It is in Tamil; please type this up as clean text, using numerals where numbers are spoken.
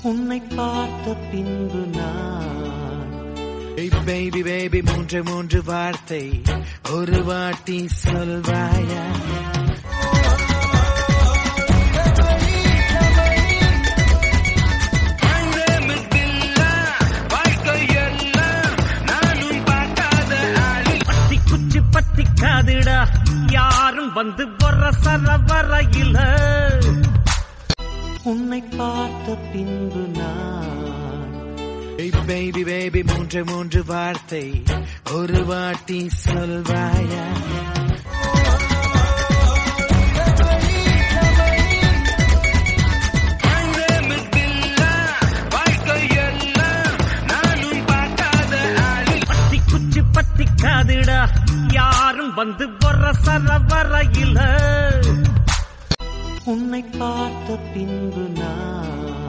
உன்னை பார்த்த பின்பு நான் பேபி பேபி மூன்று வார்த்தை ஒரு வாட்டி சொல்வாயா? பத்திக்காதுடா யாரும் வந்து வர சரவரையில உன்னை பார்த்த பின்பு நான் பேபி பேபி மூன்று வார்த்தை ஒரு வாட்டி சொல்வாயா? பத்திக்காதுடா யாரும் வந்து வர சரவரையில உன்னை பார்த்த பின்பு நான்